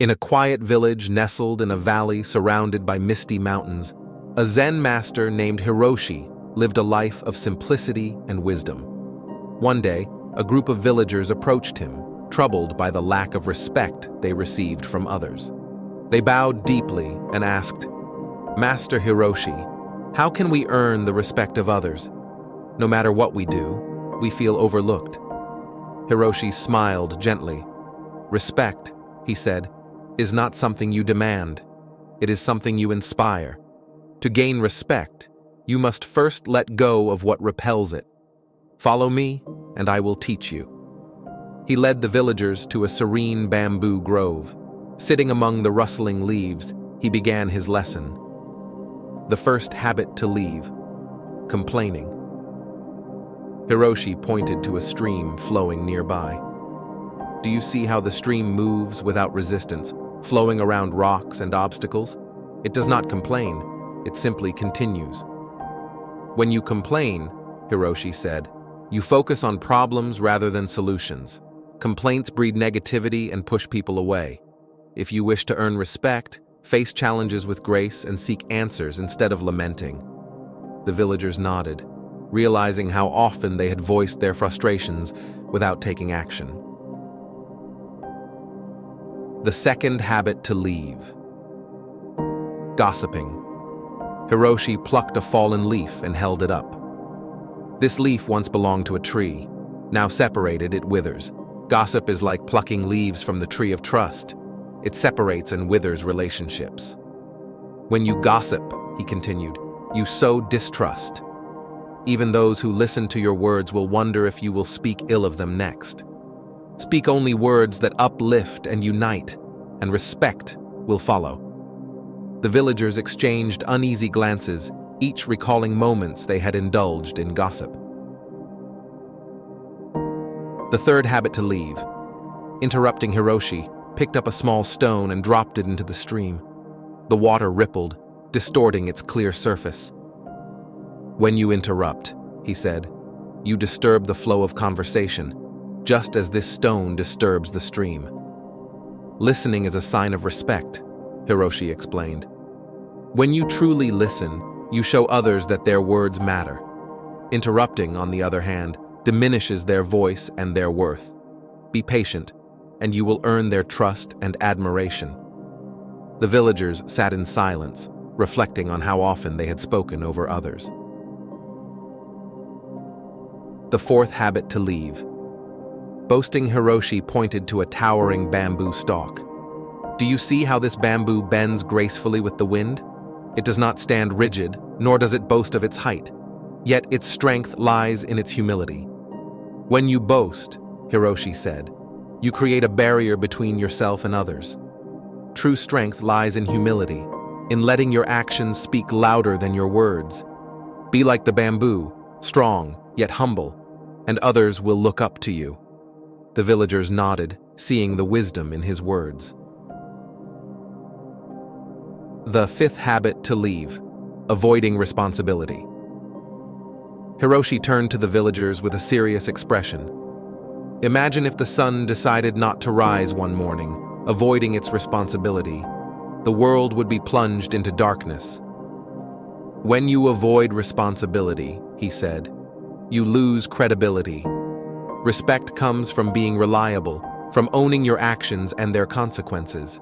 In a quiet village nestled in a valley surrounded by misty mountains, a Zen master named Hiroshi lived a life of simplicity and wisdom. One day, a group of villagers approached him, troubled by the lack of respect they received from others. They bowed deeply and asked, "Master Hiroshi, how can we earn the respect of others? No matter what we do, we feel overlooked." Hiroshi smiled gently. "Respect," he said, "is not something you demand. It is something you inspire. To gain respect, you must first let go of what repels it. Follow me, and I will teach you." He led the villagers to a serene bamboo grove. Sitting among the rustling leaves, he began his lesson. The first habit to leave: complaining. Hiroshi pointed to a stream flowing nearby. "Do you see how the stream moves without resistance, flowing around rocks and obstacles? It does not complain, it simply continues." "When you complain," Hiroshi said, "you focus on problems rather than solutions. Complaints breed negativity and push people away. If you wish to earn respect, face challenges with grace and seek answers instead of lamenting." The villagers nodded, realizing how often they had voiced their frustrations without taking action. The second habit to leave: gossiping. Hiroshi plucked a fallen leaf and held it up. This leaf once belonged to a tree. Now separated, it withers. Gossip is like plucking leaves from the tree of trust. It separates and withers relationships. "When you gossip," he continued, "you sow distrust. Even those who listen to your words will wonder if you will speak ill of them next. Speak only words that uplift and unite, and respect will follow." The villagers exchanged uneasy glances, each recalling moments they had indulged in gossip. The third habit to leave: interrupting. Hiroshi picked up a small stone and dropped it into the stream. The water rippled, distorting its clear surface. "When you interrupt," he said, "you disturb the flow of conversation, just as this stone disturbs the stream." "Listening is a sign of respect," Hiroshi explained. "When you truly listen, you show others that their words matter. Interrupting, on the other hand, diminishes their voice and their worth. Be patient, and you will earn their trust and admiration." The villagers sat in silence, reflecting on how often they had spoken over others. The fourth habit to leave: boasting. Hiroshi pointed to a towering bamboo stalk. "Do you see how this bamboo bends gracefully with the wind? It does not stand rigid, nor does it boast of its height. Yet its strength lies in its humility. When you boast," Hiroshi said, "you create a barrier between yourself and others. True strength lies in humility, in letting your actions speak louder than your words. Be like the bamboo, strong yet humble, and others will look up to you." The villagers nodded, seeing the wisdom in his words. The fifth habit to leave: avoiding responsibility. Hiroshi turned to the villagers with a serious expression. "Imagine if the sun decided not to rise one morning, avoiding its responsibility. The world would be plunged into darkness. When you avoid responsibility," he said, "you lose credibility. Respect comes from being reliable, from owning your actions and their consequences.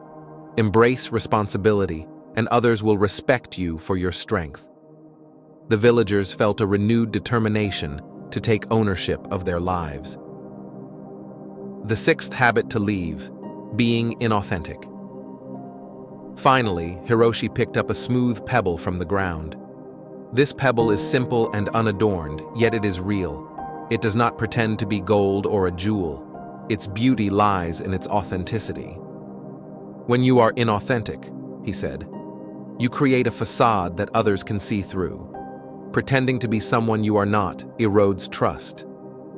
Embrace responsibility, and others will respect you for your strength." The villagers felt a renewed determination to take ownership of their lives. The sixth habit to leave: being inauthentic. Finally, Hiroshi picked up a smooth pebble from the ground. This pebble is simple and unadorned, yet it is real. It does not pretend to be gold or a jewel. Its beauty lies in its authenticity. "When you are inauthentic," he said, "you create a facade that others can see through. Pretending to be someone you are not erodes trust.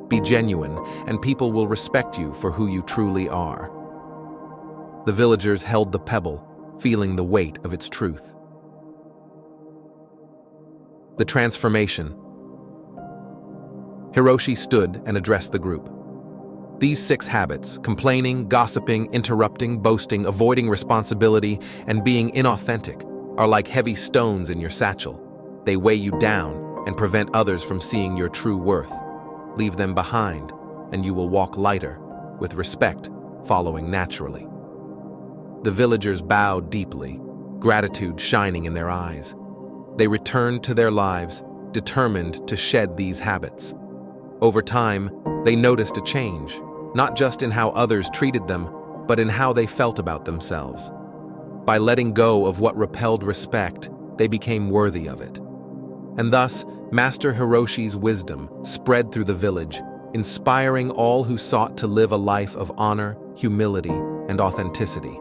Be genuine, and people will respect you for who you truly are." The villagers held the pebble, feeling the weight of its truth. The transformation. Hiroshi stood and addressed the group. These 6 habits, complaining, gossiping, interrupting, boasting, avoiding responsibility, and being inauthentic, are like heavy stones in your satchel. They weigh you down and prevent others from seeing your true worth. Leave them behind, and you will walk lighter, with respect following naturally. The villagers bowed deeply, gratitude shining in their eyes. They returned to their lives, determined to shed these habits. Over time, they noticed a change, not just in how others treated them, but in how they felt about themselves. By letting go of what repelled respect, they became worthy of it. And thus, Master Hiroshi's wisdom spread through the village, inspiring all who sought to live a life of honor, humility, and authenticity.